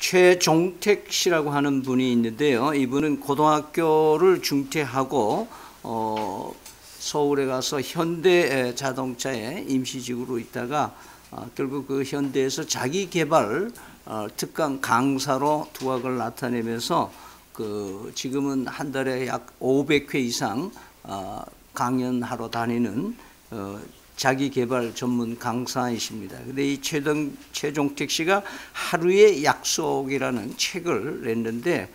최종택 씨라고 하는 분이 있는데요. 이분은 고등학교를 중퇴하고 서울에 가서 현대 자동차에 임시직으로 있다가 결국 그 현대에서 자기 개발 특강 강사로 두각을 나타내면서 지금은 한 달에 약 500회 이상 강연하러 다니는 자기 개발 전문 강사이십니다. 근데 이 최종택 씨가 하루의 약속이라는 책을 냈는데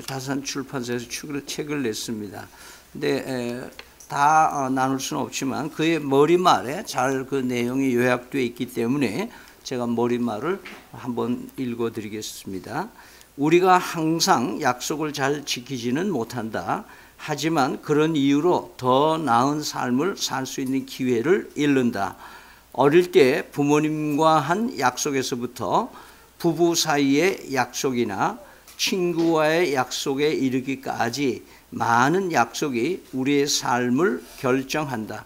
다산 출판사에서 책을 냈습니다. 근데 다 나눌 수는 없지만 그의 머리말에 잘 그 내용이 요약되어 있기 때문에 제가 머리말을 한번 읽어드리겠습니다. 우리가 항상 약속을 잘 지키지는 못한다. 하지만 그런 이유로 더 나은 삶을 살 수 있는 기회를 잃는다. 어릴 때 부모님과 한 약속에서부터 부부 사이의 약속이나 친구와의 약속에 이르기까지 많은 약속이 우리의 삶을 결정한다.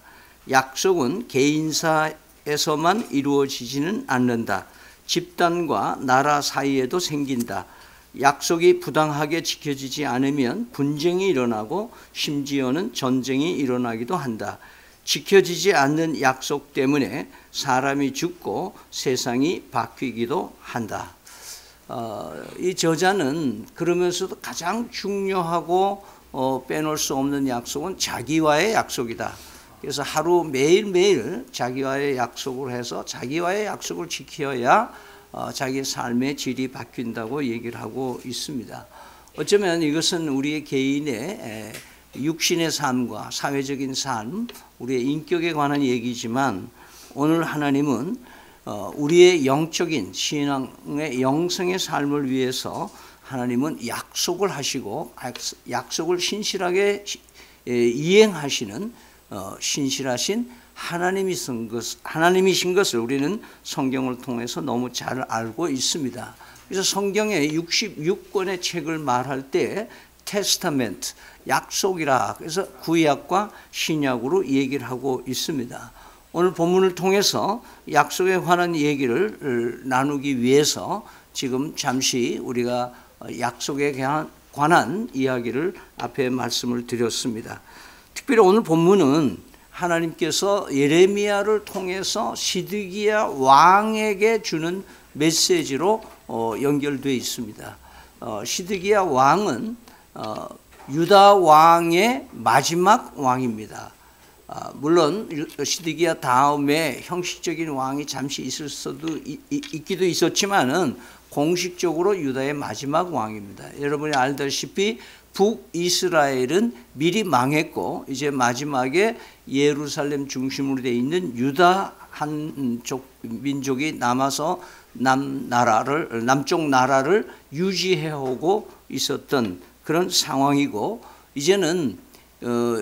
약속은 개인사에서만 이루어지지는 않는다. 집단과 나라 사이에도 생긴다. 약속이 부당하게 지켜지지 않으면 분쟁이 일어나고 심지어는 전쟁이 일어나기도 한다. 지켜지지 않는 약속 때문에 사람이 죽고 세상이 바뀌기도 한다. 이 저자는 그러면서도 가장 중요하고 빼놓을 수 없는 약속은 자기와의 약속이다. 그래서 하루 매일매일 자기와의 약속을 해서 자기와의 약속을 지켜야 자기 삶의 질이 바뀐다고 얘기를 하고 있습니다. 어쩌면 이것은 우리의 개인의 육신의 삶과 사회적인 삶, 우리의 인격에 관한 얘기지만 오늘 하나님은 우리의 영적인 신앙의 영성의 삶을 위해서 하나님은 약속을 하시고 약속을 신실하게 이행하시는 신실하신 하나님이신 것을 우리는 성경을 통해서 너무 잘 알고 있습니다. 그래서 성경에 66권의 책을 말할 때 테스타멘트, 약속이라 그래서 구약과 신약으로 얘기를 하고 있습니다. 오늘 본문을 통해서 약속에 관한 얘기를 나누기 위해서 지금 잠시 우리가 약속에 관한 이야기를 앞에 말씀을 드렸습니다. 특별히 오늘 본문은 하나님께서 예레미야를 통해서 시드기야 왕에게 주는 메시지로 연결되어 있습니다. 시드기야 왕은 유다 왕의 마지막 왕입니다. 물론 시드기야 다음에 형식적인 왕이 잠시 있기도 있었지만은 공식적으로 유다의 마지막 왕입니다. 여러분이 알다시피 북이스라엘은 미리 망했고 이제 마지막에 예루살렘 중심으로 되어 있는 유다 한쪽 민족이 남아서 남쪽 나라를 유지해오고 있었던 그런 상황이고 이제는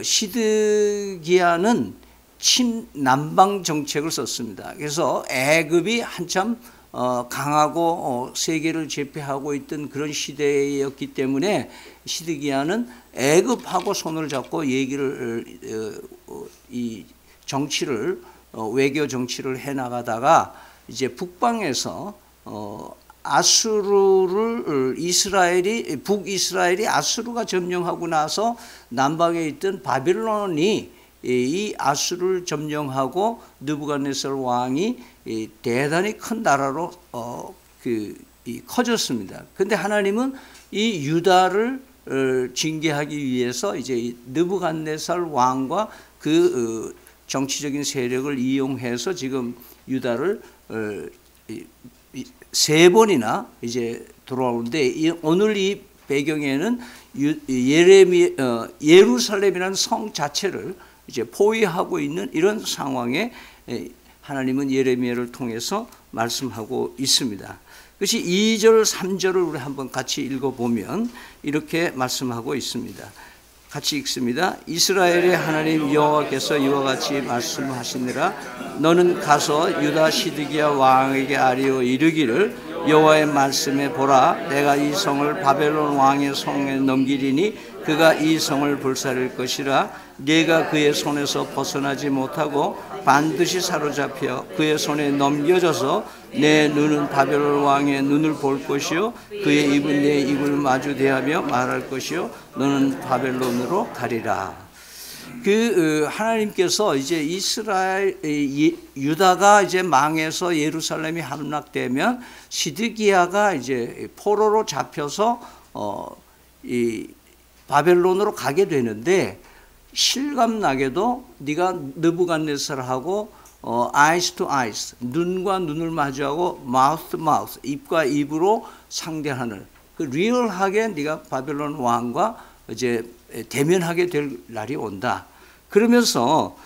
시드기야는 친남방 정책을 썼습니다. 그래서 애굽이 한참 강하고 세계를 제패하고 있던 그런 시대였기 때문에 시드기야는 애굽하고 손을 잡고 이 정치를 외교 정치를 해나가다가 이제 북방에서 북이스라엘이 아수르가 점령하고 나서 남방에 있던 바빌론이 이 아수르를 점령하고 느부갓네살 왕이 대단히 큰 나라로 커졌습니다. 그런데 하나님은 이 유다를 징계하기 위해서 이제 느부갓네살 왕과 그 정치적인 세력을 이용해서 지금 유다를 세 번이나 이제 돌아오는데 오늘 이 배경에는 예루살렘이라는 성 자체를 이제 포위하고 있는 이런 상황에 하나님은 예레미야를 통해서 말씀하고 있습니다. 그것이 2절, 3절을 우리 한번 같이 읽어보면 이렇게 말씀하고 있습니다. 같이 읽습니다. 이스라엘의 하나님 여호와께서 이와 같이 말씀하시니라. 너는 가서 유다 시드기야 왕에게 아뢰어 이르기를 여호와의 말씀에 보라. 내가 이 성을 바벨론 왕의 손에 넘기리니 그가 이 성을 불사를 것이라. 네가 그의 손에서 벗어나지 못하고 반드시 사로잡혀 그의 손에 넘겨져서 내 눈은 바벨론 왕의 눈을 볼 것이요 그의 입은 내 입을 마주 대하며 말할 것이요 너는 바벨론으로 가리라. 하나님께서 이제 유다가 이제 망해서 예루살렘이 함락되면 시드기야가 이제 포로로 잡혀서 이 바벨론으로 가게 되는데, 실감나게도 네가 느부갓네살하고 eyes to eyes, 눈과 눈을 마주하고 mouth to mouth, 입과 입으로 상대하는 그 리얼하게 네가 바벨론 왕과 이제 대면하게 될 날이 온다. 그러면서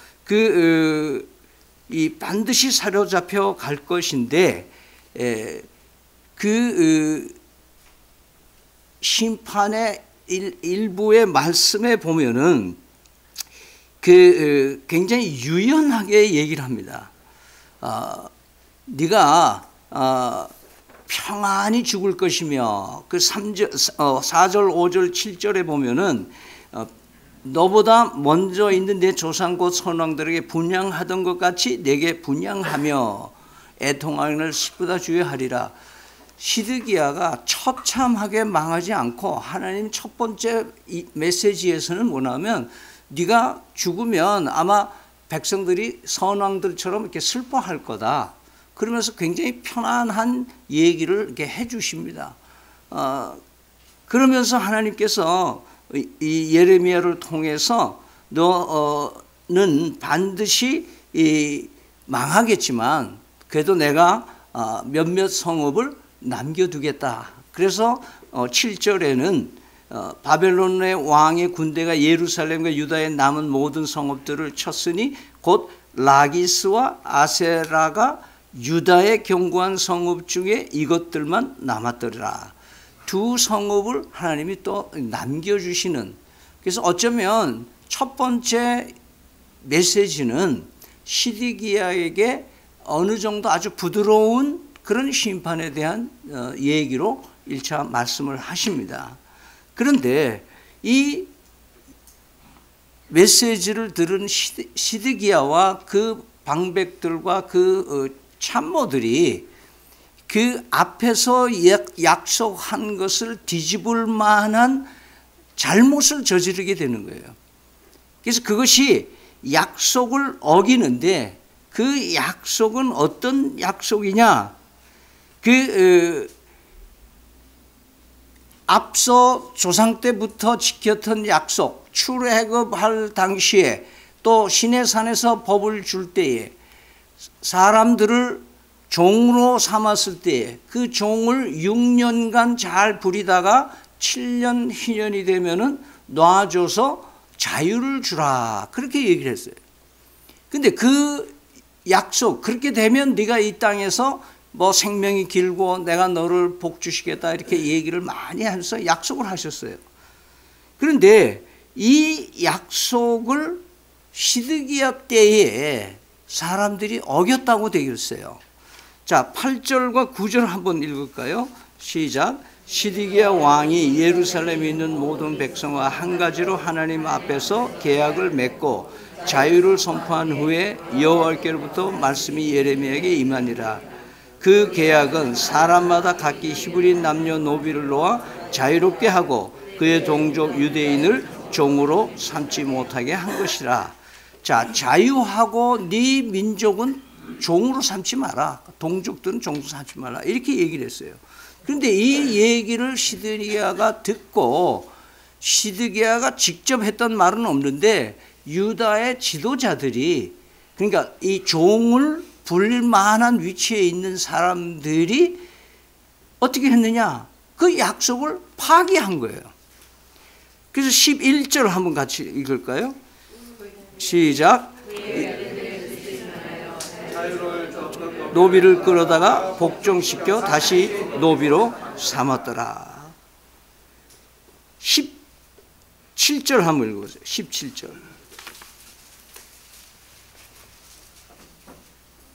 이 반드시 사로잡혀 갈 것인데, 심판의 일부의 말씀에 보면은 굉장히 유연하게 얘기를 합니다. 네가 평안히 죽을 것이며, 4절, 5절, 7절에 보면은 너보다 먼저 있는 내 조상 곧 선왕들에게 분향하던 것 같이 내게 분향하며 애통하는 시보다 주의하리라. 시드기야가 처참하게 망하지 않고, 하나님 첫 번째 메시지에서는 뭐냐면 네가 죽으면 아마 백성들이 선왕들처럼 이렇게 슬퍼할 거다. 그러면서 굉장히 편안한 얘기를 이렇게 해주십니다. 그러면서 하나님께서 이 예레미야를 통해서 너는 반드시 망하겠지만 그래도 내가 몇몇 성읍을 남겨두겠다. 그래서 7절에는 바벨론의 왕의 군대가 예루살렘과 유다에 남은 모든 성읍들을 쳤으니 곧 라기스와 아세라가 유다의 견고한 성읍 중에 이것들만 남았더라. 두 성읍을 하나님이 또 남겨주시는, 그래서 어쩌면 첫 번째 메시지는 시드기야에게 어느 정도 아주 부드러운 그런 심판에 대한 얘기로 1차 말씀을 하십니다. 그런데 이 메시지를 들은 시드기야와 그 방백들과 그 참모들이 그 앞에서 약속한 것을 뒤집을 만한 잘못을 저지르게 되는 거예요. 그래서 그것이 약속을 어기는데, 그 약속은 어떤 약속이냐? 앞서 조상 때부터 지켰던 약속, 출애굽할 당시에 또 시내산에서 법을 줄 때에 사람들을 종으로 삼았을 때 그 종을 6년간 잘 부리다가 7년 희년이 되면은 놔줘서 자유를 주라, 그렇게 얘기를 했어요. 근데 그 약속, 그렇게 되면 네가 이 땅에서 뭐 생명이 길고 내가 너를 복주시겠다, 이렇게 얘기를 많이 하면서 약속을 하셨어요. 그런데 이 약속을 시드기야 때에 사람들이 어겼다고 되어 있어요. 자, 8절과 9절 한번 읽을까요? 시작. 시드기야 왕이 예루살렘에 있는 모든 백성과 한 가지로 하나님 앞에서 계약을 맺고 자유를 선포한 후에 여호와께로부터 말씀이 예레미야에게 임하니라. 그 계약은 사람마다 각기 히브리 남녀 노비를 놓아 자유롭게 하고 그의 동족 유대인을 종으로 삼지 못하게 한 것이라. 자, 자유하고 네 민족은 종으로 삼지 마라. 동족들은 종으로 삼지 마라. 이렇게 얘기를 했어요. 그런데 이 얘기를 시드기야가 듣고, 시드기야가 직접 했던 말은 없는데 유다의 지도자들이, 그러니까 이 종을 부릴 만한 위치에 있는 사람들이 어떻게 했느냐? 그 약속을 파기한 거예요. 그래서 11절 한번 같이 읽을까요? 시작. 노비를 끌어다가 복종시켜 다시 노비로 삼았더라. 17절 한번 읽어보세요. 17절.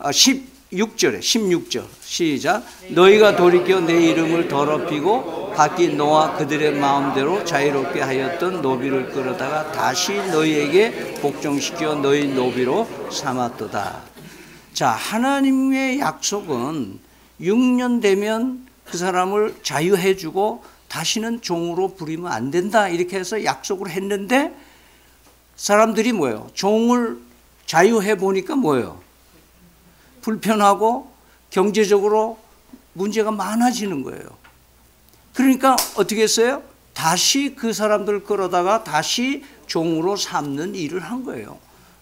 16절 시작. 너희가 돌이켜 내 이름을 더럽히고 각기 너와 그들의 마음대로 자유롭게 하였던 노비를 끌어다가 다시 너희에게 복종시켜 너희 노비로 삼았도다. 자, 하나님의 약속은 6년 되면 그 사람을 자유해주고 다시는 종으로 부리면 안 된다 이렇게 해서 약속을 했는데 사람들이 뭐예요? 종을 자유해 보니까 뭐예요? 불편하고 경제적으로 문제가 많아지는 거예요. 그러니까 어떻게 했어요? 다시 그 사람들을 끌어다가 다시 종으로 삼는 일을 한 거예요.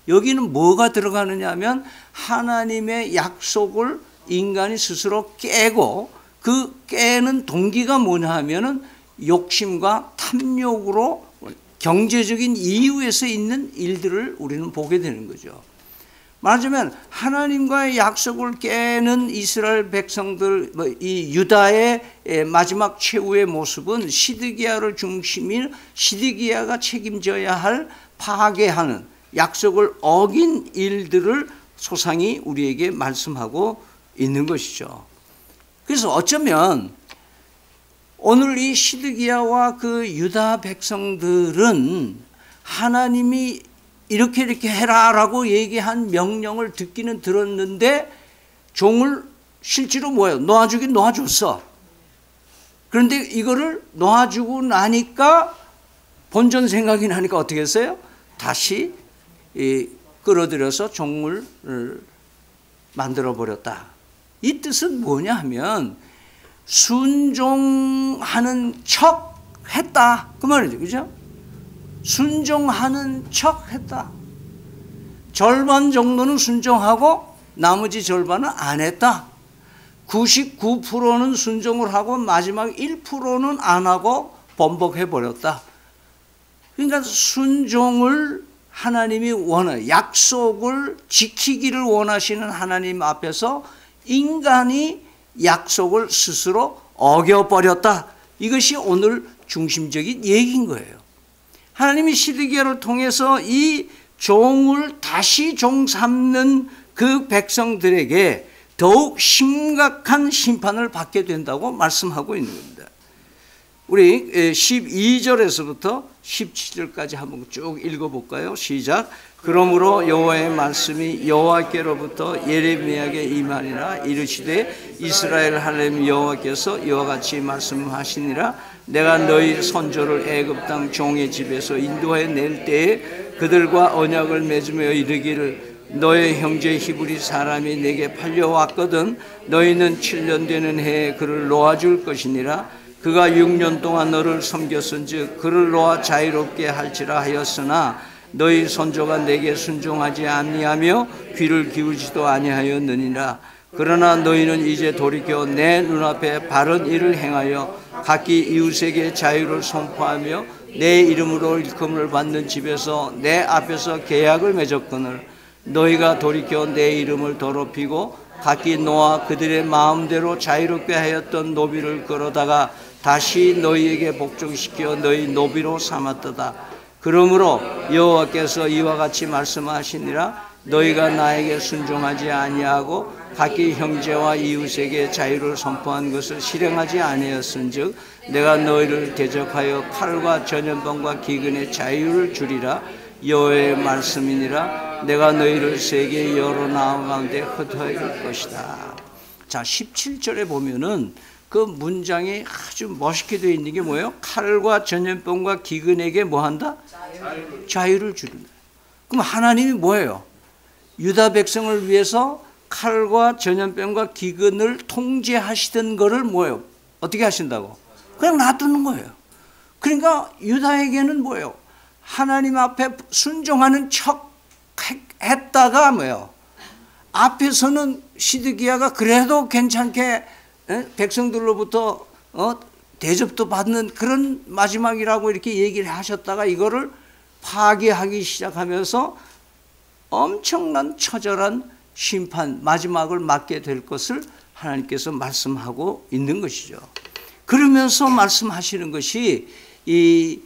여기는 뭐가 들어가느냐 하면 하나님의 약속을 인간이 스스로 깨고 그 깨는 동기가 뭐냐 하면은 욕심과 탐욕으로 경제적인 이유에서 있는 일들을 우리는 보게 되는 거죠. 말하자면 하나님과의 약속을 깨는 이스라엘 백성들, 이 유다의 마지막 최후의 모습은 시드기야를 중심인 시드기야가 책임져야 할 파괴하는 약속을 어긴 일들을 소상히 우리에게 말씀하고 있는 것이죠. 그래서 어쩌면 오늘 이 시드기야와 그 유다 백성들은 하나님이 이렇게 해라라고 얘기한 명령을 듣기는 들었는데 종을 실제로 뭐예요? 놓아주긴 놓아줬어. 그런데 이거를 놓아주고 나니까 본전 생각이 나니까 어떻게 했어요? 다시 끌어들여서 종을 만들어버렸다. 이 뜻은 뭐냐 하면 순종하는 척 했다 그 말이죠. 그죠? 순종하는 척 했다. 절반 정도는 순종하고 나머지 절반은 안 했다. 99%는 순종을 하고 마지막 1%는 안 하고 번복해버렸다. 그러니까 순종을 하나님이 원해요. 약속을 지키기를 원하시는 하나님 앞에서 인간이 약속을 스스로 어겨버렸다. 이것이 오늘 중심적인 얘기인 거예요. 하나님이 시드기야를 통해서 이 종을 다시 종 삼는 그 백성들에게 더욱 심각한 심판을 받게 된다고 말씀하고 있는 겁니다. 우리 12절에서부터 17절까지 한번 쭉 읽어볼까요? 시작. 그러므로 여호와의 말씀이 여호와께로부터 예레미야에게 임하니라. 이르시되 이스라엘 하나님 여호와께서 이와 같이 말씀하시니라. 내가 너희 선조를 애굽 땅 종의 집에서 인도해 낼 때에 그들과 언약을 맺으며 이르기를 너의 형제 히브리 사람이 내게 팔려왔거든 너희는 7년 되는 해에 그를 놓아줄 것이니라. 그가 6년 동안 너를 섬겼은즉 그를 놓아 자유롭게 할지라 하였으나 너희 선조가 내게 순종하지 아니하며 귀를 기울지도 아니하였느니라. 그러나 너희는 이제 돌이켜 내 눈앞에 바른 일을 행하여 각기 이웃에게 자유를 선포하며 내 이름으로 일컬음을 받는 집에서 내 앞에서 계약을 맺었거늘 너희가 돌이켜 내 이름을 더럽히고 각기 노아 그들의 마음대로 자유롭게 하였던 노비를 끌어다가 다시 너희에게 복종시켜 너희 노비로 삼았도다. 그러므로 여호와께서 이와 같이 말씀하시니라. 너희가 나에게 순종하지 아니하고 각기 형제와 이웃에게 자유를 선포한 것을 실행하지 아니하였은즉 내가 너희를 대적하여 칼과 전염병과 기근의 자유를 주리라. 여호와의 말씀이니라. 내가 너희를 세계 여러 나라 가운데 흩어질 것이다. 자, 17절에 보면은 그 문장이 아주 멋있게 되어 있는 게 뭐예요? 칼과 전염병과 기근에게 뭐 한다? 자유를 주는다. 그럼 하나님이 뭐예요? 유다 백성을 위해서 칼과 전염병과 기근을 통제하시던 거를 뭐예요? 어떻게 하신다고? 그냥 놔두는 거예요. 그러니까 유다에게는 뭐예요? 하나님 앞에 순종하는 척 했다가 뭐예요? 앞에서는 시드기야가 그래도 괜찮게 백성들로부터 대접도 받는 그런 마지막이라고 이렇게 얘기를 하셨다가 이거를 파괴하기 시작하면서 엄청난 처절한 심판, 마지막을 맞게 될 것을 하나님께서 말씀하고 있는 것이죠. 그러면서 말씀하시는 것이 이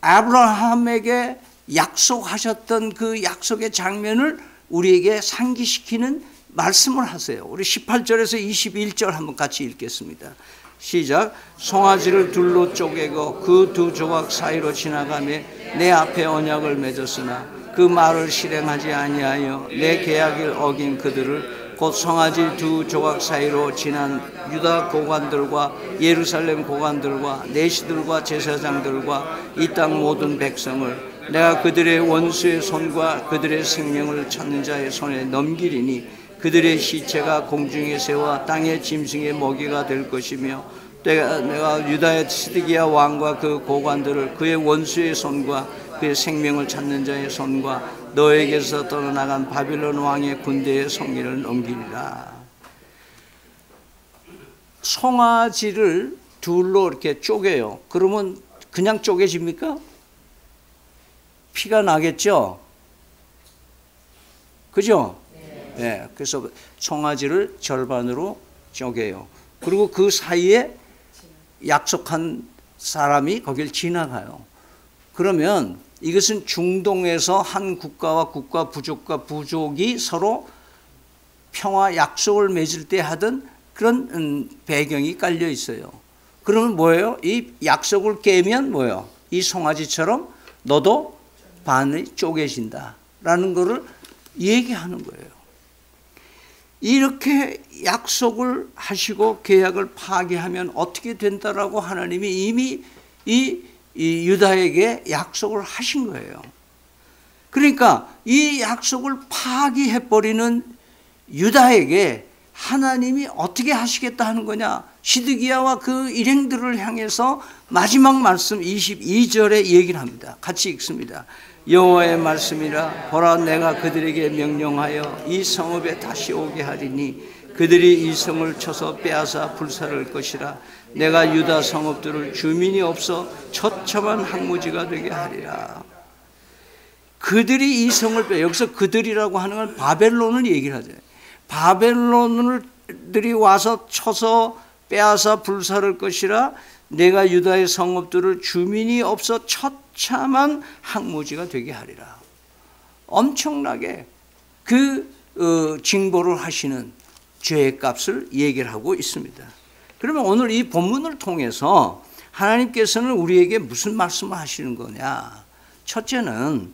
아브라함에게 약속하셨던 그 약속의 장면을 우리에게 상기시키는 말씀을 하세요. 우리 18절에서 21절 한번 같이 읽겠습니다. 시작. 송아지를 둘로 쪼개고 그 두 조각 사이로 지나가며 내 앞에 언약을 맺었으나 그 말을 실행하지 아니하여 내 계약을 어긴 그들을 곧 송아지 두 조각 사이로 지난 유다 고관들과 예루살렘 고관들과 내시들과 제사장들과 이 땅 모든 백성을 내가 그들의 원수의 손과 그들의 생명을 찾는 자의 손에 넘기리니 그들의 시체가 공중의 새와 땅의 짐승의 먹이가 될 것이며 내가 유다의 시드기야 왕과 그 고관들을 그의 원수의 손과 그의 생명을 찾는 자의 손과 너에게서 떠나간 바빌론 왕의 군대의 성기를 넘기리라. 송아지를 둘로 이렇게 쪼개요. 그러면 그냥 쪼개집니까? 피가 나겠죠? 그죠? 네. 그래서 송아지를 절반으로 쪼개요. 그리고 그 사이에 약속한 사람이 거길 지나가요. 그러면 이것은 중동에서 한 국가와 국가, 부족과 부족이 서로 평화 약속을 맺을 때 하던 그런 배경이 깔려 있어요. 그러면 뭐예요? 이 약속을 깨면 뭐예요? 이 송아지처럼 너도 반이 쪼개진다라는 것을 얘기하는 거예요. 이렇게 약속을 하시고 계약을 파기하면 어떻게 된다라고 하나님이 이미 이 유다에게 약속을 하신 거예요. 그러니까 이 약속을 파기해버리는 유다에게 하나님이 어떻게 하시겠다 하는 거냐? 시드기야와 그 일행들을 향해서 마지막 말씀 22절에 얘기를 합니다. 같이 읽습니다. 여호와의 말씀이라 보라 내가 그들에게 명령하여 이 성읍에 다시 오게 하리니 그들이 이 성을 쳐서 빼앗아 불살할 것이라. 내가 유다 성읍들을 주민이 없어 처참한 항무지가 되게 하리라. 그들이 이 성을 여기서 그들이라고 하는 건 바벨론을 얘기를 하죠. 바벨론들이 와서 쳐서 빼앗아 불살할 것이라. 내가 유다의 성읍들을 주민이 없어 처참한 항무지가 되게 하리라. 엄청나게 그 징벌을 하시는 죄의 값을 얘기를 하고 있습니다. 그러면 오늘 이 본문을 통해서 하나님께서는 우리에게 무슨 말씀을 하시는 거냐? 첫째는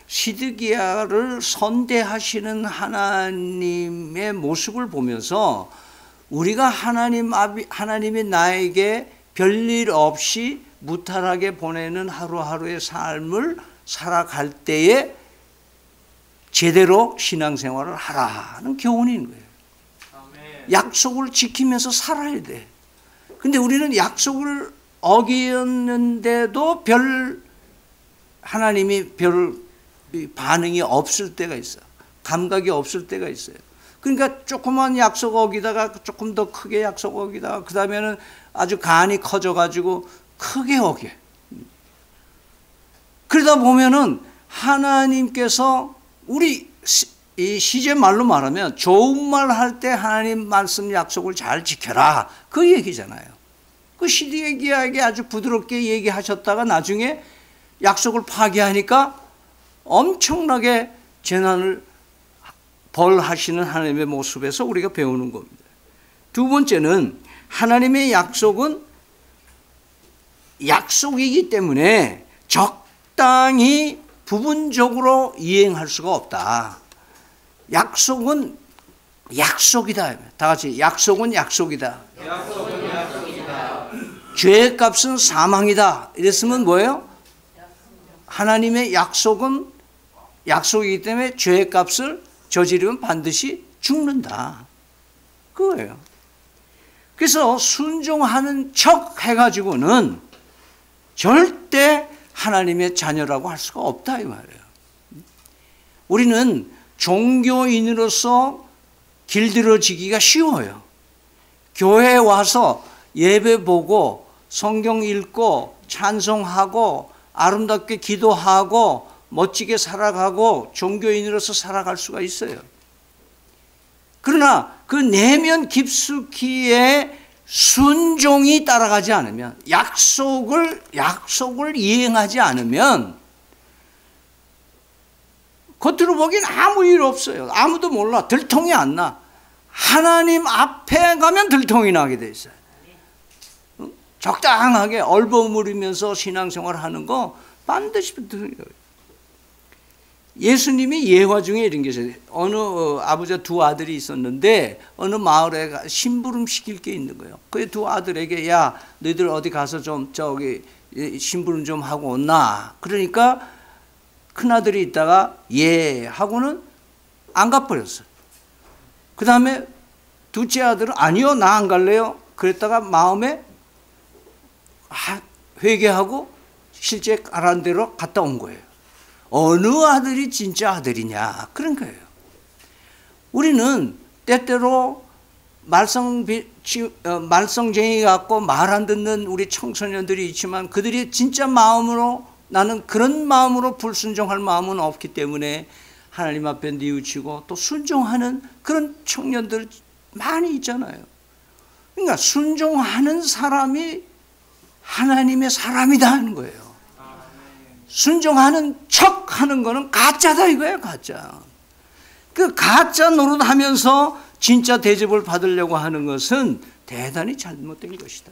시드기야를 선대하시는 하나님의 모습을 보면서 우리가 하나님이 나에게 별일 없이 무탈하게 보내는 하루하루의 삶을 살아갈 때에 제대로 신앙생활을 하라는 교훈인 거예요. 약속을 지키면서 살아야 돼. 근데 우리는 약속을 어기었는데도 하나님이 별 반응이 없을 때가 있어. 감각이 없을 때가 있어요. 그러니까 조그만 약속 어기다가 조금 더 크게 약속 어기다가 그 다음에는 아주 간이 커져가지고 크게 어겨. 그러다 보면은 하나님께서 우리 이 시제 말로 말하면 좋은 말 할 때 하나님 말씀 약속을 잘 지켜라. 그 얘기잖아요. 그 시드기야에게 아주 부드럽게 얘기하셨다가 나중에 약속을 파기하니까 엄청나게 재난을 벌하시는 하나님의 모습에서 우리가 배우는 겁니다. 두 번째는 하나님의 약속은 약속이기 때문에 적당히 부분적으로 이행할 수가 없다. 약속은 약속이다. 다 같이 약속은 약속이다. 약속은 약속이다. 죄의 값은 사망이다. 이랬으면 뭐예요? 하나님의 약속은 약속이기 때문에 죄의 값을 저지르면 반드시 죽는다. 그거예요. 그래서 순종하는 척 해가지고는 절대 하나님의 자녀라고 할 수가 없다 이 말이에요. 우리는 종교인으로서 길들여지기가 쉬워요. 교회에 와서 예배 보고 성경 읽고 찬송하고 아름답게 기도하고 멋지게 살아가고 종교인으로서 살아갈 수가 있어요. 그러나 그 내면 깊숙이의 순종이 따라가지 않으면 약속을 이행하지 않으면 겉으로 보기엔 아무 일 없어요. 아무도 몰라. 들통이 안 나. 하나님 앞에 가면 들통이 나게 돼 있어요. 적당하게 얼버무리면서 신앙생활 하는 거 반드시 들어요. 예수님이 예화 중에 이런 게 있어요. 어느 아버지가 두 아들이 있었는데 어느 마을에 심부름 시킬 게 있는 거예요. 그 두 아들에게 야 너희들 어디 가서 좀 저기 심부름 좀 하고 온나. 그러니까 큰 아들이 있다가 예 하고는 안 가버렸어요. 그 다음에 둘째 아들은 아니요 나 안 갈래요. 그랬다가 마음에 회개하고 실제 가라는 대로 갔다 온 거예요. 어느 아들이 진짜 아들이냐 그런 거예요. 우리는 때때로 말썽쟁이 같고 말 안 듣는 우리 청소년들이 있지만 그들이 진짜 마음으로 나는 그런 마음으로 불순종할 마음은 없기 때문에 하나님 앞에 뉘우치고 또 순종하는 그런 청년들 많이 있잖아요. 그러니까 순종하는 사람이 하나님의 사람이다 하는 거예요. 순종하는 척 하는 거는 가짜다 이거예요. 가짜. 그 가짜 노릇하면서 진짜 대접을 받으려고 하는 것은 대단히 잘못된 것이다.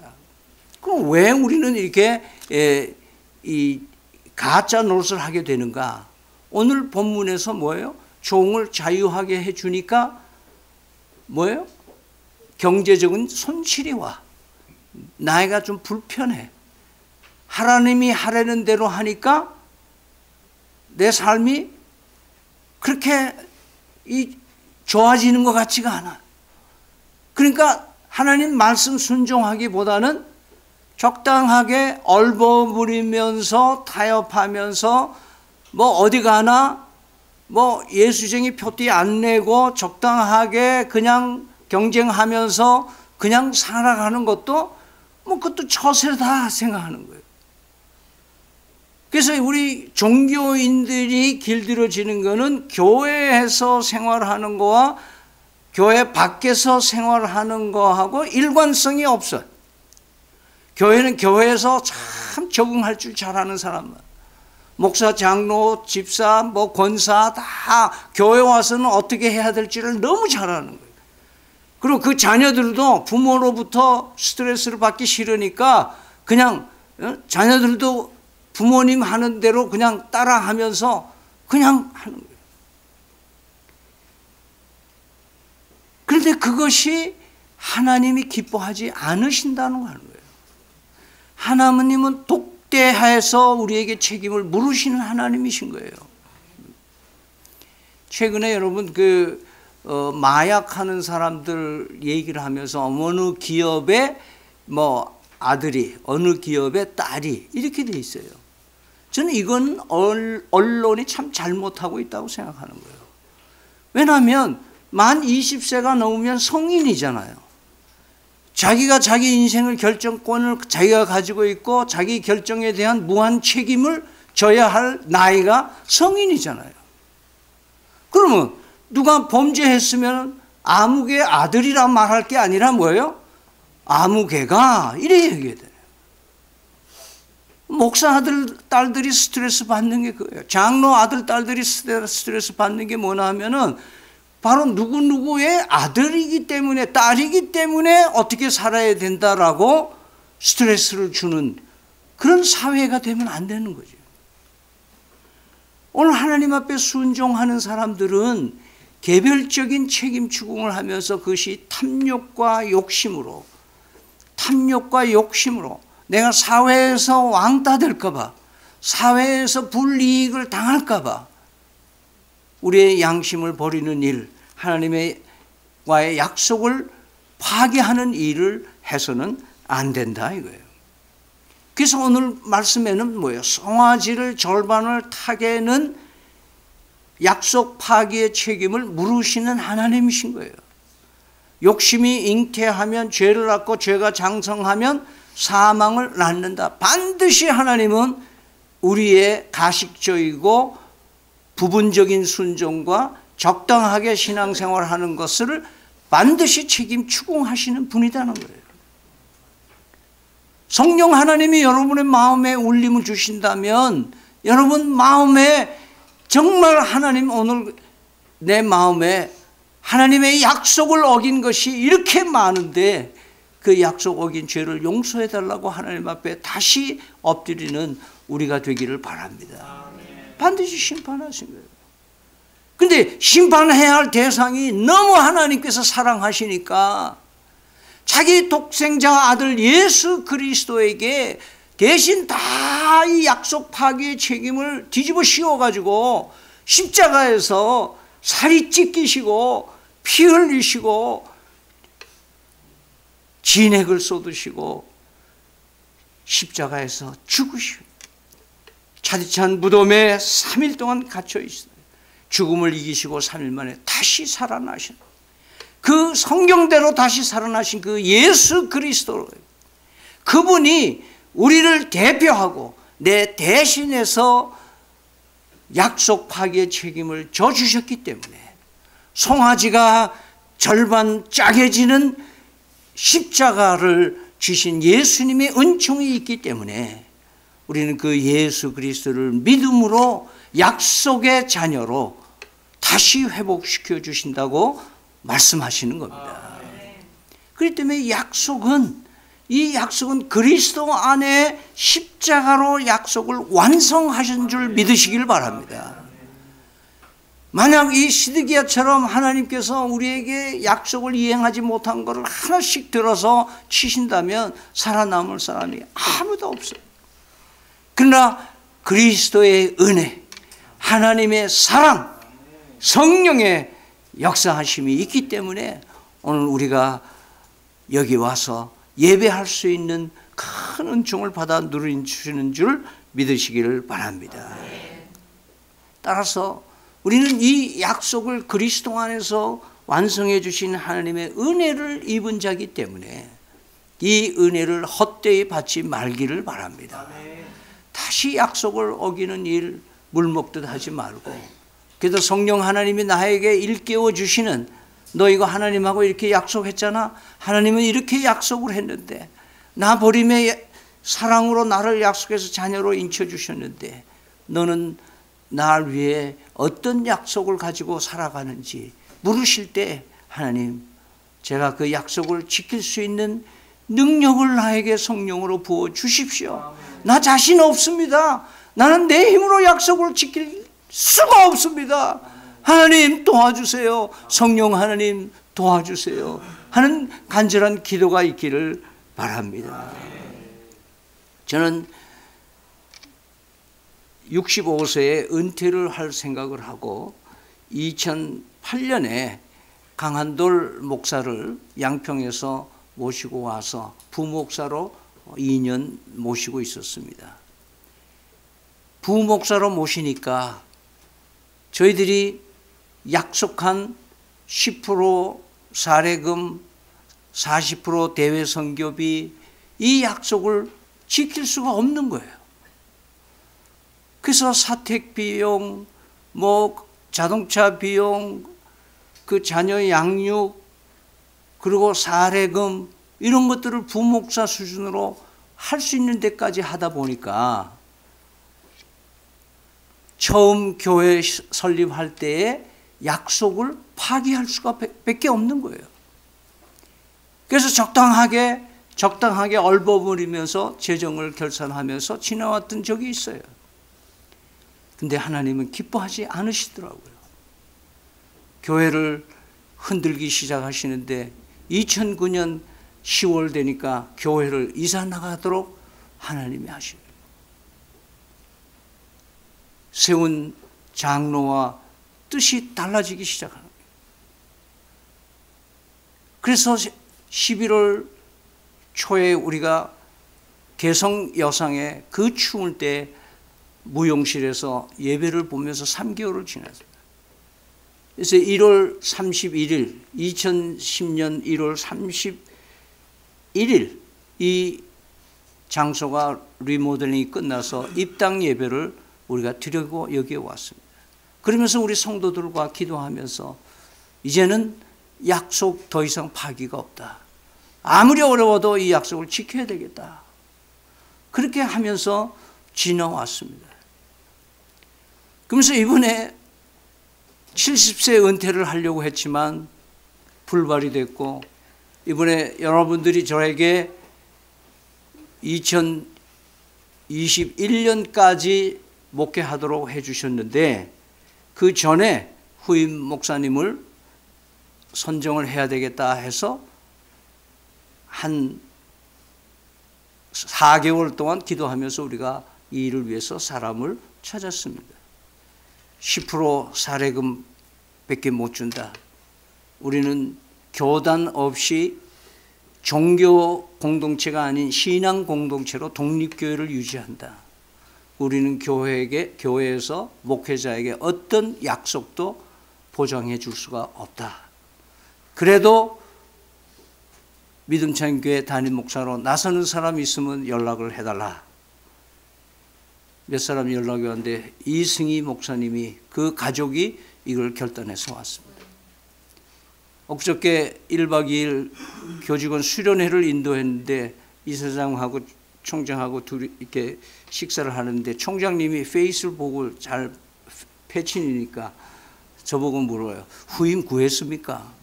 그럼 왜 우리는 이렇게 이 가짜 노릇을 하게 되는가? 오늘 본문에서 뭐예요? 종을 자유하게 해주니까 뭐예요? 경제적인 손실이 와. 나이가 좀 불편해. 하나님이 하라는 대로 하니까 내 삶이 그렇게 좋아지는 것 같지가 않아. 그러니까 하나님 말씀 순종하기보다는 적당하게 얼버무리면서 타협하면서 뭐 어디 가나 뭐 예수쟁이 표티 안 내고 적당하게 그냥 경쟁하면서 그냥 살아가는 것도 뭐 그것도 처세다 생각하는 거예요. 그래서 우리 종교인들이 길들여지는 거는 교회에서 생활하는 거와 교회 밖에서 생활하는 거하고 일관성이 없어요. 교회는 교회에서 참 적응할 줄 잘하는 사람만, 목사, 장로, 집사, 뭐 권사 다 교회 와서는 어떻게 해야 될지를 너무 잘하는 거예요. 그리고 그 자녀들도 부모로부터 스트레스를 받기 싫으니까 그냥 자녀들도 부모님 하는 대로 그냥 따라하면서 그냥 하는 거예요. 그런데 그것이 하나님이 기뻐하지 않으신다는 거 하는 거예요. 하나님은 독대하여서 우리에게 책임을 물으시는 하나님이신 거예요. 최근에 여러분 마약하는 사람들 얘기를 하면서 어느 기업의 뭐 아들이 어느 기업의 딸이 이렇게 돼 있어요. 저는 이건 언론이 참 잘못하고 있다고 생각하는 거예요. 왜냐하면 만 20세가 넘으면 성인이잖아요. 자기가 자기 인생을 결정권을 자기가 가지고 있고 자기 결정에 대한 무한 책임을 져야 할 나이가 성인이잖아요. 그러면 누가 범죄했으면 아무개 아들이라 말할 게 아니라 뭐예요? 아무개가 이래 얘기해야 돼요. 목사 아들 딸들이 스트레스 받는 게 그거예요. 장로 아들 딸들이 스트레스 받는 게 뭐냐 하면은 바로 누구누구의 아들이기 때문에 딸이기 때문에 어떻게 살아야 된다라고 스트레스를 주는 그런 사회가 되면 안 되는 거죠. 오늘 하나님 앞에 순종하는 사람들은 개별적인 책임 추궁을 하면서 그것이 탐욕과 욕심으로 내가 사회에서 왕따 될까 봐, 사회에서 불이익을 당할까 봐 우리의 양심을 버리는 일, 하나님과의 약속을 파괴하는 일을 해서는 안 된다 이거예요. 그래서 오늘 말씀에는 뭐예요? 송아지를 절반을 타개는 약속 파괴의 책임을 물으시는 하나님이신 거예요. 욕심이 잉태하면 죄를 낳고 죄가 장성하면 사망을 낳는다. 반드시 하나님은 우리의 가식적이고 부분적인 순종과 적당하게 신앙생활하는 것을 반드시 책임 추궁하시는 분이라는 거예요. 성령 하나님이 여러분의 마음에 울림을 주신다면 여러분 마음에 정말 하나님 오늘 내 마음에 하나님의 약속을 어긴 것이 이렇게 많은데 그 약속 어긴 죄를 용서해 달라고 하나님 앞에 다시 엎드리는 우리가 되기를 바랍니다. 반드시 심판하신 거예요. 근데 심판해야 할 대상이 너무 하나님께서 사랑하시니까 자기 독생자 아들 예수 그리스도에게 대신 다 이 약속 파기의 책임을 뒤집어 씌워가지고 십자가에서 살이 찢기시고 피 흘리시고 진액을 쏟으시고 십자가에서 죽으시고 차디찬 무덤에 3일 동안 갇혀 있어요. 죽음을 이기시고 3일 만에 다시 살아나신 그 성경대로 다시 살아나신 그 예수 그리스도, 그분이 우리를 대표하고 내 대신해서 약속 파기의 책임을 져주셨기 때문에 송아지가 절반 짜게지는 십자가를 지신 예수님의 은총이 있기 때문에 우리는 그 예수 그리스도를 믿음으로 약속의 자녀로 다시 회복시켜 주신다고 말씀하시는 겁니다. 그렇기 때문에 이 약속은 그리스도 안에 십자가로 약속을 완성하신 줄 믿으시길 바랍니다. 만약 이 시드기야처럼 하나님께서 우리에게 약속을 이행하지 못한 것을 하나씩 들어서 치신다면 살아남을 사람이 아무도 없어요. 그러나 그리스도의 은혜, 하나님의 사랑, 성령의 역사하심이 있기 때문에 오늘 우리가 여기 와서 예배할 수 있는 큰 은총을 받아 누리시는 줄 믿으시기를 바랍니다. 따라서 우리는 이 약속을 그리스도 안에서 완성해 주신 하나님의 은혜를 입은 자이기 때문에 이 은혜를 헛되이 받지 말기를 바랍니다. 다시 약속을 어기는 일 물먹듯 하지 말고, 그래도 성령 하나님이 나에게 일깨워 주시는, 너 이거 하나님하고 이렇게 약속했잖아, 하나님은 이렇게 약속을 했는데, 나 버림의 사랑으로 나를 약속해서 자녀로 인쳐주셨는데 너는 날 위해 어떤 약속을 가지고 살아가는지 물으실 때, 하나님, 제가 그 약속을 지킬 수 있는 능력을 나에게 성령으로 부어 주십시오. 나 자신 없습니다. 나는 내 힘으로 약속을 지킬 수가 없습니다. 하나님 도와주세요. 성령 하나님 도와주세요 하는 간절한 기도가 있기를 바랍니다. 저는 65세에 은퇴를 할 생각을 하고 2008년에 강한돌 목사를 양평에서 모시고 와서 부목사로 2년 모시고 있었습니다. 부목사로 모시니까 저희들이 약속한 10% 사례금, 40% 대외 선교비, 이 약속을 지킬 수가 없는 거예요. 그래서 사택 비용, 자동차 비용, 그 자녀 양육, 그리고 사례금, 이런 것들을 부목사 수준으로 할 수 있는 데까지 하다 보니까 처음 교회 설립할 때에 약속을 파기할 수가 밖에 없는 거예요. 그래서 적당하게 얼버무리면서 재정을 결산하면서 지나왔던 적이 있어요. 근데 하나님은 기뻐하지 않으시더라고요. 교회를 흔들기 시작하시는데 2009년 10월 되니까 교회를 이사 나가도록 하나님이 하시고, 세운 장로와 뜻이 달라지기 시작하는 거예요. 그래서 11월 초에 우리가 개성 여상에 그 추울 때 무용실에서 예배를 보면서 3개월을 지났어요. 그래서 1월 31일, 2010년 1월 31일 이 장소가 리모델링이 끝나서 입당 예배를 우리가 드리고 여기에 왔습니다. 그러면서 우리 성도들과 기도하면서 이제는 약속 더 이상 파기가 없다. 아무리 어려워도 이 약속을 지켜야 되겠다. 그렇게 하면서 지나왔습니다. 그러면서 이번에 70세 은퇴를 하려고 했지만 불발이 됐고, 이번에 여러분들이 저에게 2021년까지 목회하도록 해주셨는데, 그 전에 후임 목사님을 선정을 해야 되겠다 해서 한 4개월 동안 기도하면서 우리가 이 일을 위해서 사람을 찾았습니다. 10% 사례금 밖에 못 준다. 우리는 교단 없이 종교 공동체가 아닌 신앙 공동체로 독립교회를 유지한다. 우리는 교회에서 목회자에게 어떤 약속도 보장해 줄 수가 없다. 그래도 믿음찬 교회 담임 목사로 나서는 사람이 있으면 연락을 해달라. 몇 사람이 연락이 왔는데 이승희 목사님이, 그 가족이 이걸 결단해서 왔습니다. 엊그저께 1박 2일 교직원 수련회를 인도했는데 이사장하고 총장하고 둘이 이렇게 식사를 하는데 총장님이 페이스북을 잘 패친이니까 저보고 물어요. 후임 구했습니까?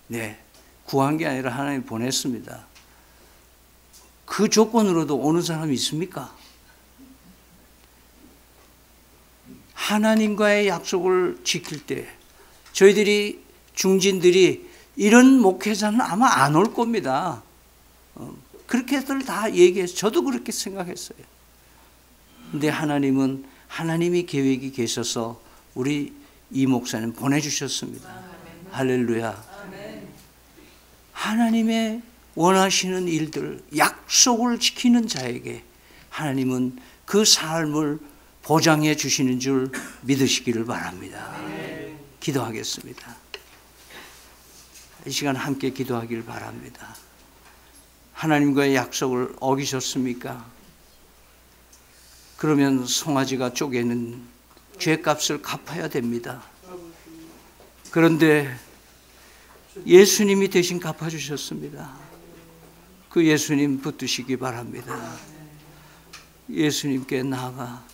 네, 구한 게 아니라 하나님 보냈습니다. 그 조건으로도 오는 사람이 있습니까? 하나님과의 약속을 지킬 때 저희들이 중진들이 이런 목회자는 아마 안 올 겁니다. 그렇게들 다 얘기해서 저도 그렇게 생각했어요. 근데 하나님은 하나님이 계획이 계셔서 우리 이 목사님 보내주셨습니다. 할렐루야. 하나님의 원하시는 일들, 약속을 지키는 자에게 하나님은 그 삶을 보장해 주시는 줄 믿으시기를 바랍니다. 기도하겠습니다. 이 시간 함께 기도하기를 바랍니다. 하나님과의 약속을 어기셨습니까? 그러면 송아지가 쪼개는 죄값을 갚아야 됩니다. 그런데 예수님이 대신 갚아주셨습니다. 그 예수님 붙드시기 바랍니다. 예수님께 나아가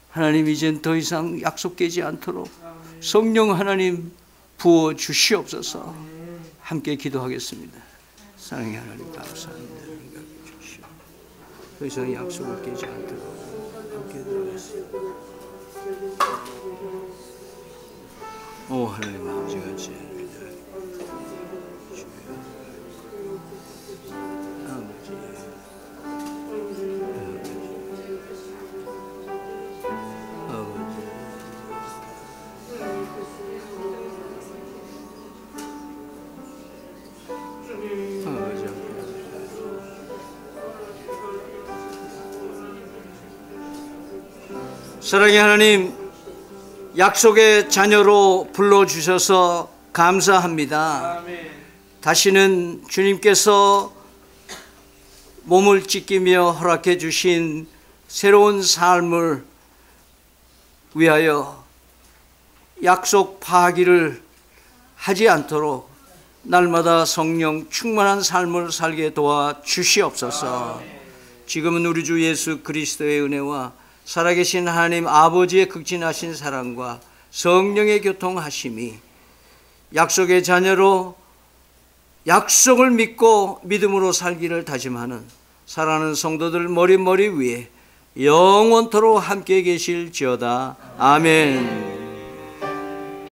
하나님 이젠 더 이상 약속 깨지 않도록 성령 하나님 부어 주시옵소서. 함께 기도하겠습니다. 사랑의 하나님 감사합니다. 더 이상 약속을 깨지 않도록 함께 기도하겠습니다. 오 하나님 아버지 같이 사랑의 하나님, 약속의 자녀로 불러주셔서 감사합니다. 다시는 주님께서 몸을 찢기며 허락해 주신 새로운 삶을 위하여 약속 파기를 하지 않도록 날마다 성령 충만한 삶을 살게 도와 주시옵소서. 지금은 우리 주 예수 그리스도의 은혜와 살아계신 하나님 아버지의 극진하신 사랑과 성령의 교통하심이 약속의 자녀로 약속을 믿고 믿음으로 살기를 다짐하는 사랑하는 성도들 머리 위에 영원토록 함께 계실지어다. 아멘.